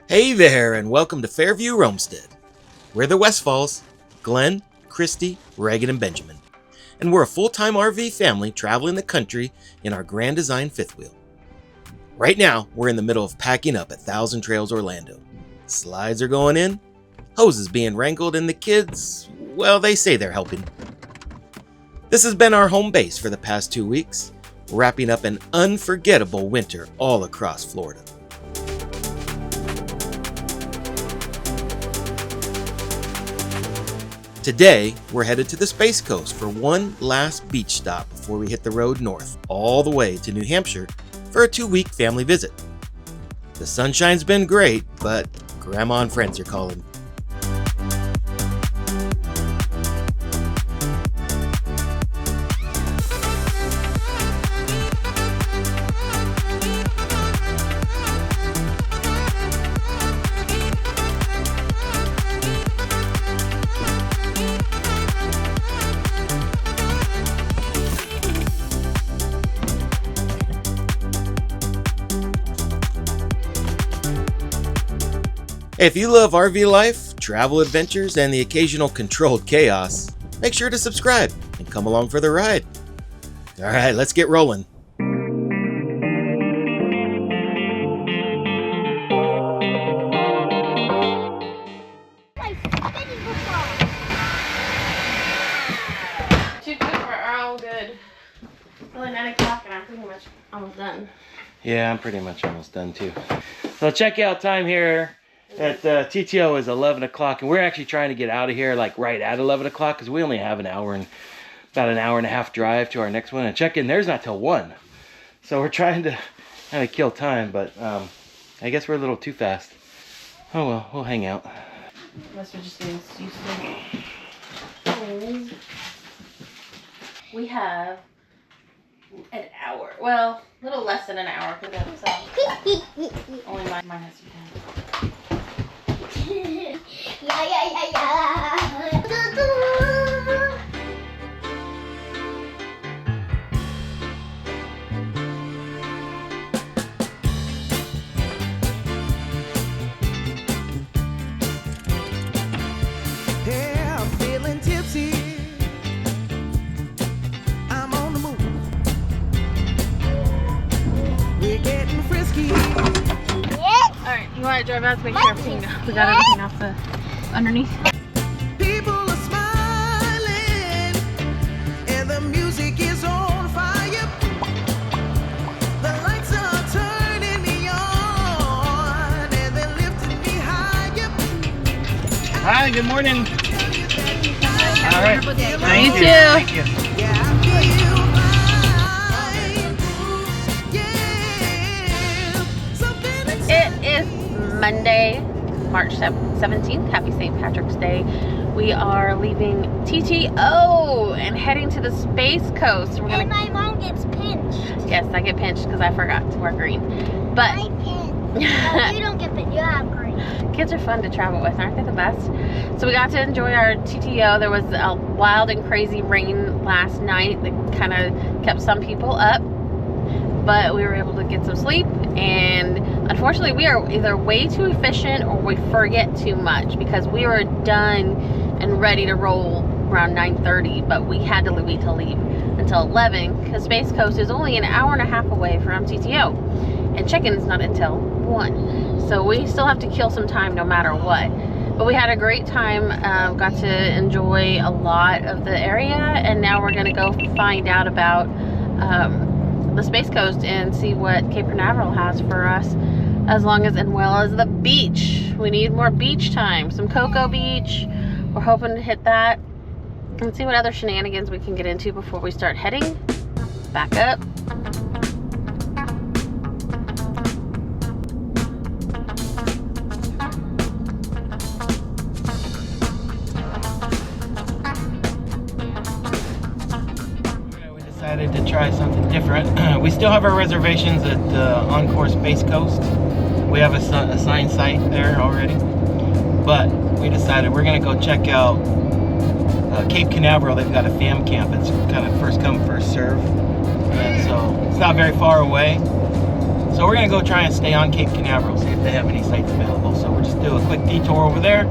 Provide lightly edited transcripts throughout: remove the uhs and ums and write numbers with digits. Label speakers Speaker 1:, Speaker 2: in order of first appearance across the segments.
Speaker 1: Hey there, and welcome to Fairview, Roamstead. We're the Westfalls, Glenn, Christy, Reagan, and Benjamin. And we're a full-time RV family traveling the country in our Grand Design fifth wheel. Right now, we're in the middle of packing up at Thousand Trails, Orlando. Slides are going in, hoses being wrangled, and the kids, well, they say they're helping. This has been our home base for the past 2 weeks, wrapping up an unforgettable winter all across Florida. Today, we're headed to the Space Coast for one last beach stop before we hit the road north, all the way to New Hampshire for a 2-week family visit. The sunshine's been great, but Grandma and friends are calling. Hey, if you love RV life, travel adventures, and the occasional controlled chaos, make sure to subscribe and come along for the ride. All right, let's get rolling.
Speaker 2: Too good for our own good. It's only 9 o'clock and I'm pretty much almost done.
Speaker 1: Yeah, I'm pretty much almost done too. So checkout time here at TTO is 11 o'clock, and we're actually trying to get out of here like right at 11 o'clock because we only have about an hour and a half drive to our next one, and check-in there's not till 1. So we're trying to kind of kill time, but I guess we're a little too fast. Oh well, we'll hang out.
Speaker 2: Unless we're just getting used to. We have an hour. Well, a little less than an hour because only mine has to be done.
Speaker 3: Yeah, I'm feeling tipsy. I'm on the move. We're getting frisky.
Speaker 2: Alright, you want to drive out to make sure we got everything off the underneath?
Speaker 3: People are smiling, and the music is on fire. The lights are turning me on, and they're lifting me higher.
Speaker 1: Hi, good morning. All right.
Speaker 2: You too.
Speaker 1: Thank you.
Speaker 3: Yeah, I feel fine. Yeah, something
Speaker 2: It is Monday, March 17th. Happy St. Patrick's Day. We are leaving TTO and heading to the Space Coast. We're
Speaker 4: And
Speaker 2: gonna.
Speaker 4: my mom gets pinched.
Speaker 2: Yes, I get pinched because I forgot to wear green. But
Speaker 4: I pinched. No, you don't get pinched. You have green.
Speaker 2: kids are fun to travel with, aren't they the best? So we got to enjoy our TTO. There was a wild and crazy rain last night that kind of kept some people up, but we were able to get some sleep. And unfortunately, we are either way too efficient or we forget too much, because we were done and ready to roll around 9:30, but we had to wait to leave until 11 because Space Coast is only an hour and a half away from TTO, and check-in is not until 1. So we still have to kill some time no matter what. But we had a great time, got to enjoy a lot of the area, and now we're gonna go find out about the Space Coast and see what Cape Canaveral has for us, as well as the beach. We need more beach time, some Cocoa Beach. We're hoping to hit that and see what other shenanigans we can get into before we start heading back up.
Speaker 1: We decided to try something different. We still have our reservations at Encore Space Coast. We have a assigned site there already, but we decided we're gonna go check out Cape Canaveral. They've got a fam camp. It's kind of first come, first serve, and so it's not very far away. So we're gonna go try and stay on Cape Canaveral, see if they have any sites available. So we'll just do a quick detour over there,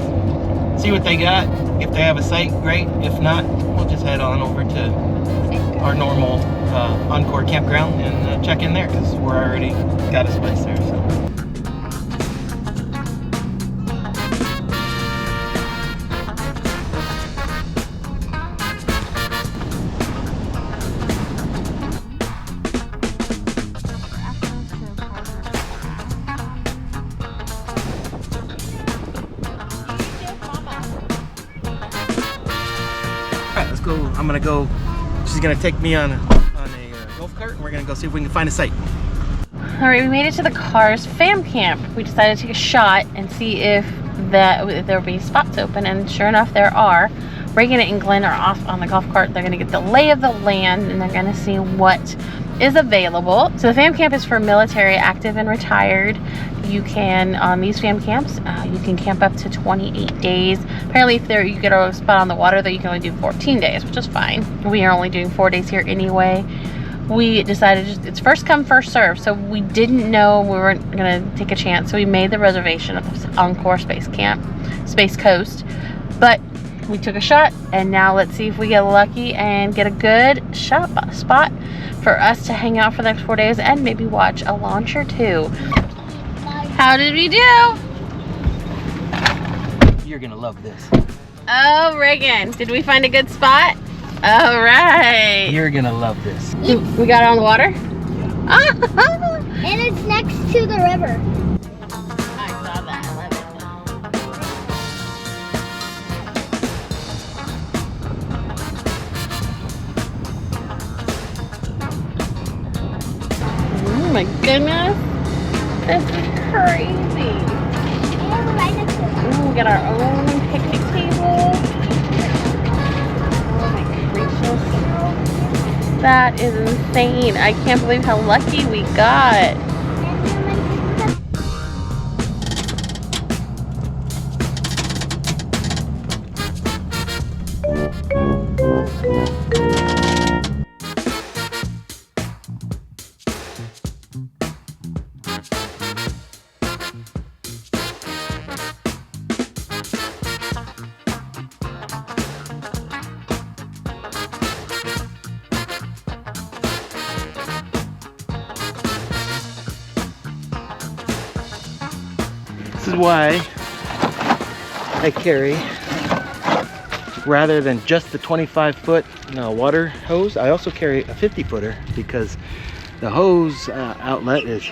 Speaker 1: see what they got. If they have a site, great. If not, we'll just head on over to our normal Encore campground and check in there, because we're already got a place there. So. Alright, let's go. I'm gonna go. She's gonna take me on a golf cart, and we're gonna go see if we can find a site.
Speaker 2: All right, we made it to the Cars Fam Camp. We decided to take a shot and see if there would be spots open, and sure enough, there are. Reagan and Glenn are off on the golf cart. They're gonna get the lay of the land, and they're gonna see what is available. So the fam camp is for military, active, and retired. You can, on these fam camps, you can camp up to 28 days. Apparently, if you get a spot on the water, that you can only do 14 days, which is fine. We are only doing 4 days here anyway. We decided it's first come, first serve. So we didn't know we weren't gonna take a chance. So we made the reservation of the Encore Space Coast. But we took a shot, and now let's see if we get lucky and get a good spot for us to hang out for the next 4 days and maybe watch a launch or two. How did we do?
Speaker 1: You're gonna love this.
Speaker 2: Oh, Reagan, did we find a good spot? All right.
Speaker 1: You're gonna love this.
Speaker 2: We got it on the water?
Speaker 4: And it's next to the river.
Speaker 2: I saw that. I love it. Oh my goodness. This is crazy.
Speaker 4: And right next to it.
Speaker 2: Ooh, we got our own picnic table. Oh my gracious. That is insane. I can't believe how lucky we got.
Speaker 1: This is why I carry, rather than just the 25-foot water hose, I also carry a 50-footer, because the hose outlet is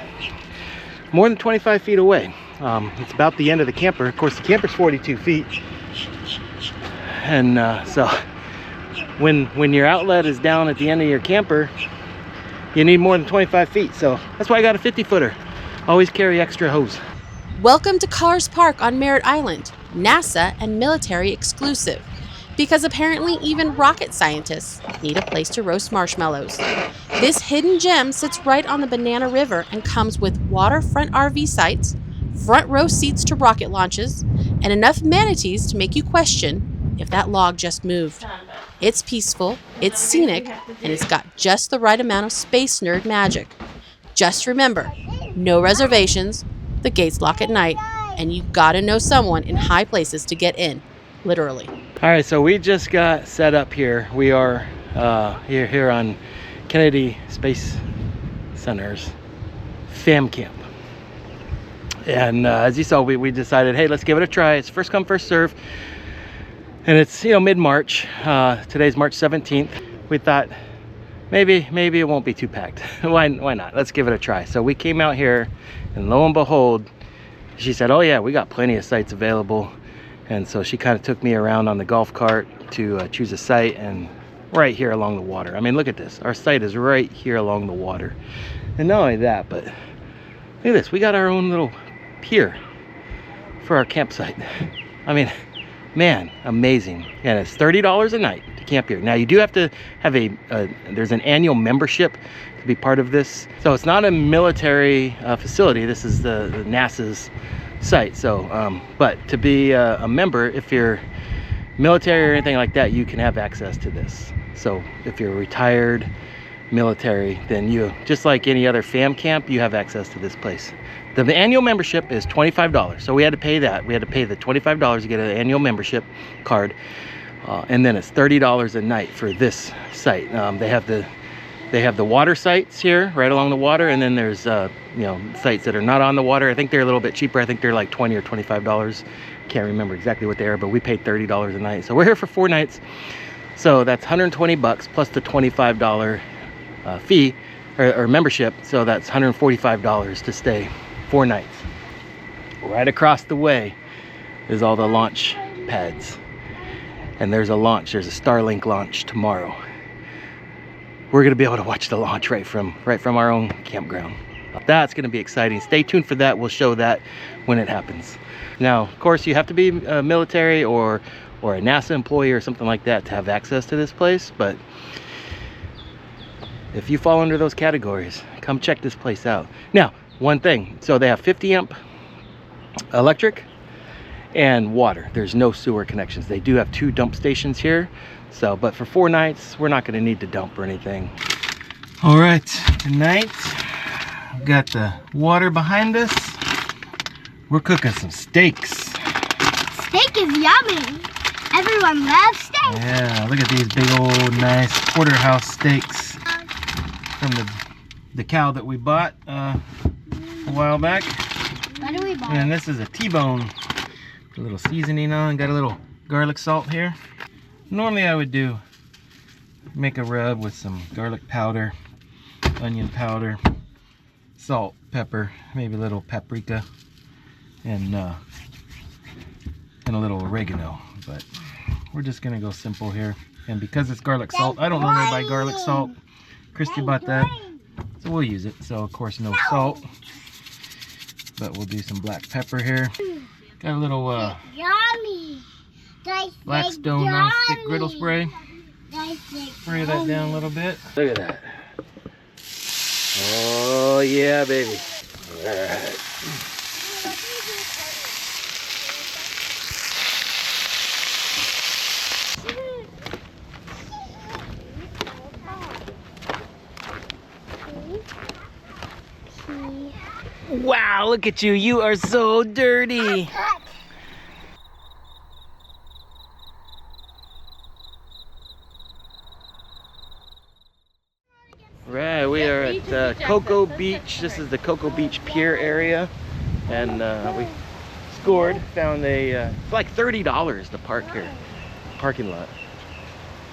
Speaker 1: more than 25 feet away. It's about the end of the camper. Of course, the camper's 42 feet. And so when your outlet is down at the end of your camper, you need more than 25 feet. So that's why I got a 50-footer. Always carry extra hose.
Speaker 5: Welcome to Cars Park on Merritt Island, NASA and military exclusive, because apparently even rocket scientists need a place to roast marshmallows. This hidden gem sits right on the Banana River and comes with waterfront RV sites, front row seats to rocket launches, and enough manatees to make you question if that log just moved. It's peaceful, it's scenic, and it's got just the right amount of space nerd magic. Just remember, no reservations, the gates lock at night, and you gotta know someone in high places to get in, literally.
Speaker 1: All right, so we just got set up here. We are here on Kennedy Space Center's fam camp. And as you saw, we decided, hey, let's give it a try. It's first come, first serve. And it's, mid-March. Today's March 17th. We thought maybe it won't be too packed. Why not? Let's give it a try. So we came out here, and lo and behold, she said, oh yeah, we got plenty of sites available. And so she kind of took me around on the golf cart to choose a site, and right here along the water. I mean, look at this. Our site is right here along the water. And not only that, but look at this. We got our own little pier for our campsite. I mean, man, amazing. And it's $30 a night to camp here. Now, you do have to have there's an annual membership to be part of this. So it's not a military facility. This is the NASA's site. So, but to be a member, if you're military or anything like that, you can have access to this. So if you're retired, military, then you, just like any other fam camp, you have access to this place. The annual membership is $25, so we had to pay that. We had to pay the $25 to get an annual membership card, and then it's $30 a night for this site. They have the water sites here, right along the water, and then there's you know, sites that are not on the water. I think they're a little bit cheaper. I think they're like $20 or $25. Can't remember exactly what they are, but we paid $30 a night. So we're here for 4 nights. So that's $120 plus the $25 fee or membership. So that's $145 to stay 4 nights. Right across the way is all the launch pads. And there's a Starlink launch tomorrow. We're gonna be able to watch the launch right from our own campground. That's gonna be exciting. Stay tuned for that. We'll show that when it happens. Now, of course, you have to be military or a NASA employee or something like that to have access to this place. But if you fall under those categories, come check this place out. Now, one thing, so they have 50 amp electric and water. There's no sewer connections. They do have 2 dump stations here. So, but for 4 nights, we're not gonna need to dump or anything. All right, tonight, we've got the water behind us. We're cooking some steaks.
Speaker 4: Steak is yummy. Everyone loves steak.
Speaker 1: Yeah, look at these big old nice porterhouse steaks from the cow that we bought a while back.
Speaker 4: What do we buy?
Speaker 1: And this is a T-bone. Put a little seasoning on, got a little garlic salt here. Normally I would make a rub with some garlic powder, onion powder, salt, pepper, maybe a little paprika, and a little oregano. But we're just gonna go simple here. And because it's garlic salt, I don't normally buy garlic salt. Christy bought that, so we'll use it. So of course no salt, but we'll do some black pepper here. Got a little
Speaker 4: Yummy.
Speaker 1: Blackstone non-stick griddle spray. Spray that down a little bit. Look at that. Oh yeah, baby. All right. Wow, look at you. You are so dirty. Right, we are at Cocoa Beach. This is the Cocoa Beach Pier area. And we found it's like $30 to park here, parking lot.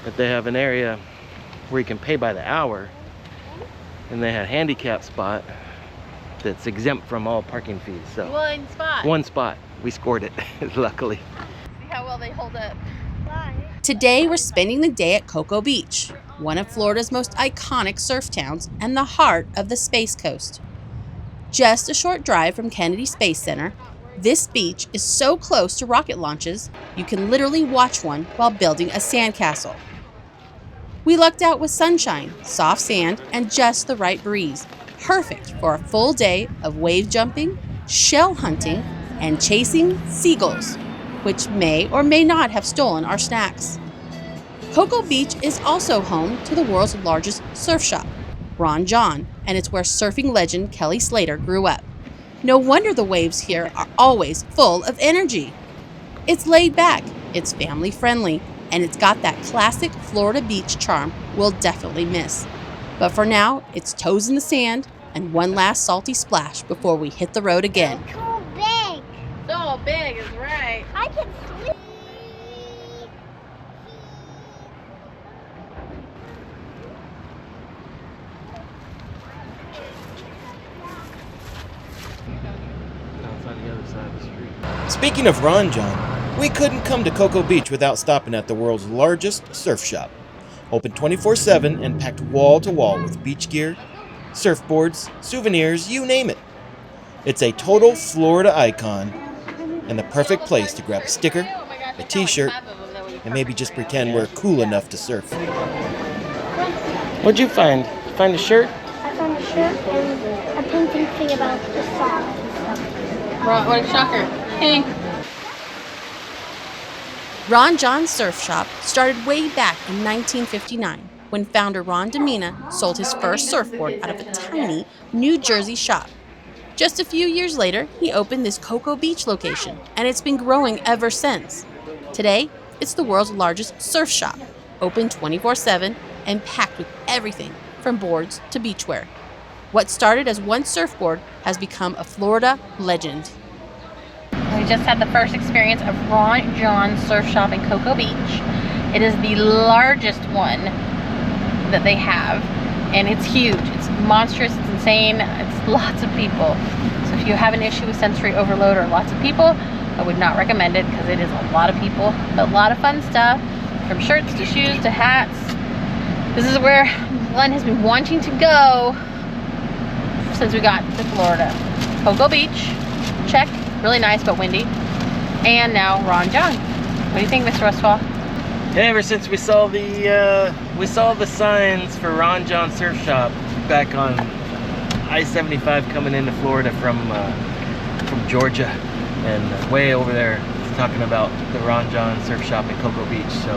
Speaker 1: But they have an area where you can pay by the hour. And they had a handicap spot that's exempt from all parking fees. So one spot. We scored it, luckily.
Speaker 2: See how well they hold up.
Speaker 5: Today, we're spending the day at Cocoa Beach, one of Florida's most iconic surf towns and the heart of the Space Coast. Just a short drive from Kennedy Space Center, this beach is so close to rocket launches, you can literally watch one while building a sandcastle. We lucked out with sunshine, soft sand, and just the right breeze, perfect for a full day of wave jumping, shell hunting, and chasing seagulls, which may or may not have stolen our snacks. Cocoa Beach is also home to the world's largest surf shop, Ron Jon, and it's where surfing legend Kelly Slater grew up. No wonder the waves here are always full of energy. It's laid back, it's family friendly, and it's got that classic Florida beach charm we'll definitely miss. But for now, it's toes in the sand and one last salty splash before we hit the road again.
Speaker 4: So big.
Speaker 2: So big is right.
Speaker 4: I can sleep.
Speaker 1: Outside the other side of the street.
Speaker 6: Speaking of Ron Jon, we couldn't come to Cocoa Beach without stopping at the world's largest surf shop. Open 24/7 and packed wall to wall with beach gear, surfboards, souvenirs, you name it. It's a total Florida icon and the perfect place to grab a sticker, a t-shirt, and maybe just pretend we're cool enough to surf.
Speaker 1: What'd you find? Find a shirt?
Speaker 4: I found a shirt and a painting thing about the song.
Speaker 2: What a shocker. Hey.
Speaker 5: Ron Jon Surf Shop started way back in 1959 when founder Ron Jon sold his first surfboard out of a tiny New Jersey shop. Just a few years later, he opened this Cocoa Beach location, and it's been growing ever since. Today, it's the world's largest surf shop, open 24/7 and packed with everything from boards to beachwear. What started as one surfboard has become a Florida legend.
Speaker 2: We just had the first experience of Ron Jon Surf Shop in Cocoa Beach. It is the largest one that they have, and it's huge. It's monstrous, it's insane, it's lots of people. So if you have an issue with sensory overload or lots of people, I would not recommend it because it is a lot of people, but a lot of fun stuff, from shirts to shoes to hats. This is where Glenn has been wanting to go since we got to Florida. Cocoa Beach, check, really nice but windy. And now Ron Jon. What do you think, Mr. Westfall?
Speaker 1: Ever since we saw the signs for Ron Jon Surf Shop back on I-75 coming into Florida from Georgia, and way over there talking about the Ron Jon Surf Shop in Cocoa Beach. So,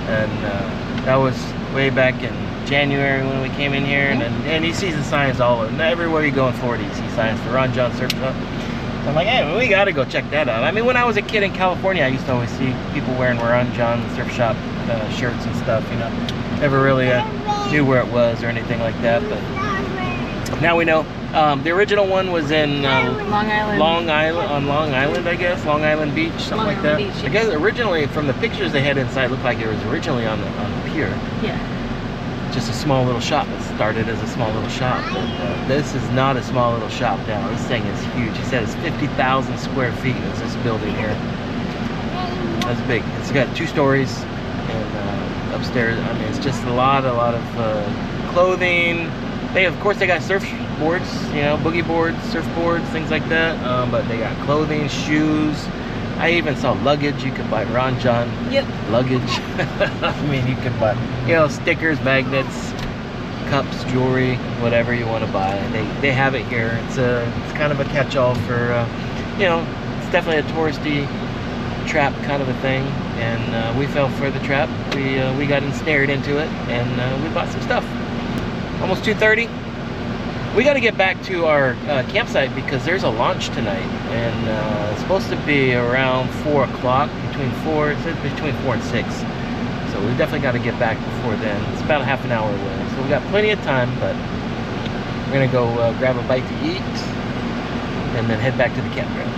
Speaker 1: and that was way back in January when we came in here, and you see the signs all over. Everywhere you go in Florida, you see signs for Ron Jon Surf Shop. I'm like, hey, we gotta go check that out. I mean, when I was a kid in California, I used to always see people wearing Ron Jon Surf Shop shirts and stuff, you know. Never really knew where it was or anything like that, but now we know. The original one was in
Speaker 2: Long
Speaker 1: Island, I guess, Long Island Beach, something
Speaker 2: Long
Speaker 1: like that.
Speaker 2: Island Beach,
Speaker 1: I guess originally, from the pictures they had inside, it looked like it was originally on the pier.
Speaker 2: Yeah.
Speaker 1: Just a small little shop. It started as a small little shop, but this is not a small little shop now. This thing is huge. He said it's 50,000 square feet is this building here. That's big. It's got 2 stories, and upstairs, I mean, it's just a lot of clothing. Of course, they got surfboards, you know, boogie boards, surfboards, things like that. But they got clothing, shoes. I even saw luggage. You could buy Ron Jon luggage. I mean, you could buy, you know, stickers, magnets, cups, jewelry, whatever you want to buy. They have it here. It's kind of a catch-all for, you know, it's definitely a touristy trap kind of a thing. And we fell for the trap. We got ensnared into it, and we bought some stuff. Almost 2:30. We got to get back to our campsite because there's a launch tonight, and it's supposed to be around 4 o'clock, between 4 and 6. So we definitely got to get back before then. It's about a half an hour away, so we got plenty of time. But we're gonna go grab a bite to eat, and then head back to the campground.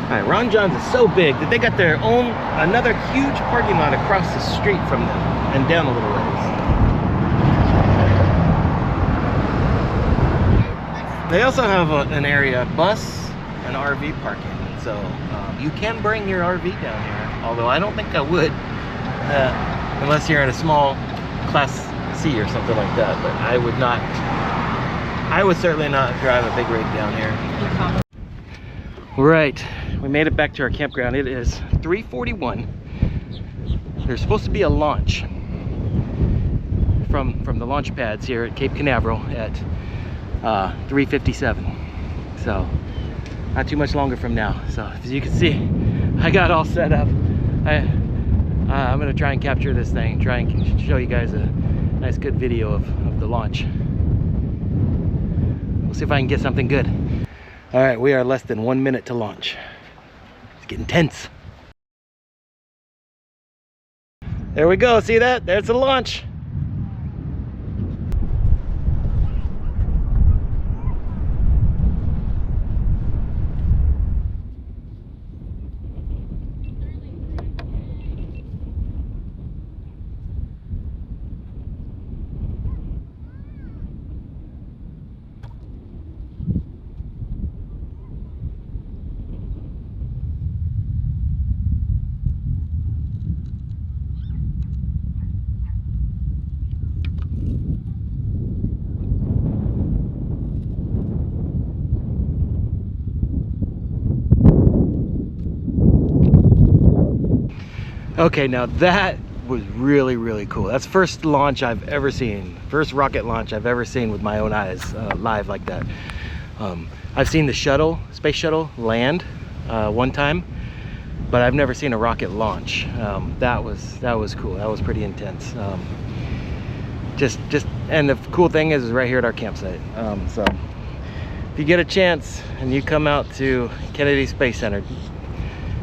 Speaker 1: All right, Ron Jon's is so big that they got their own another huge parking lot across the street from them, and down a little ways. They also have an area, bus and RV parking. So you can bring your RV down here, although I don't think I would, unless you're in a small Class C or something like that. But I would not, I would certainly not drive a big rig down here. Right, we made it back to our campground. It is 3:41. There's supposed to be a launch from the launch pads here at Cape Canaveral at 3:57, so not too much longer from now. So as you can see, I got all set up. I'm gonna try and capture this thing, try and show you guys a nice good video of the launch. We'll see if I can get something good. All right, we are less than 1 minute to launch. It's getting tense. There we go, see that? There's the launch. Okay, now that was really, really cool. That's the first launch I've ever seen. First rocket launch I've ever seen with my own eyes, live like that. I've seen the shuttle, space shuttle, land one time, but I've never seen a rocket launch. That was cool. That was pretty intense.
Speaker 6: And the cool thing is right here at our campsite. So if you get a chance and you come out to Kennedy Space Center,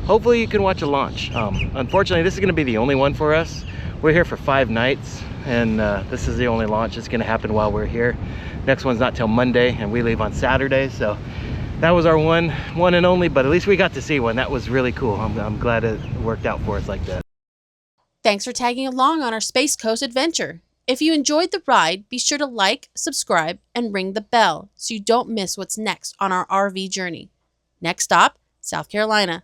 Speaker 6: hopefully you can watch a launch. Unfortunately, this is going to be the only one for us. We're here for 5 nights, and this is the only launch that's going to happen while we're here. Next one's not till Monday, and we leave on Saturday. So that was our one and only, but at least we got to see one. That was really cool. I'm glad it worked out for us like that.
Speaker 5: Thanks for tagging along on our Space Coast adventure. If you enjoyed the ride, be sure to like, subscribe, and ring the bell so you don't miss what's next on our RV journey. Next stop, South Carolina.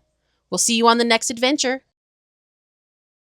Speaker 5: We'll see you on the next adventure.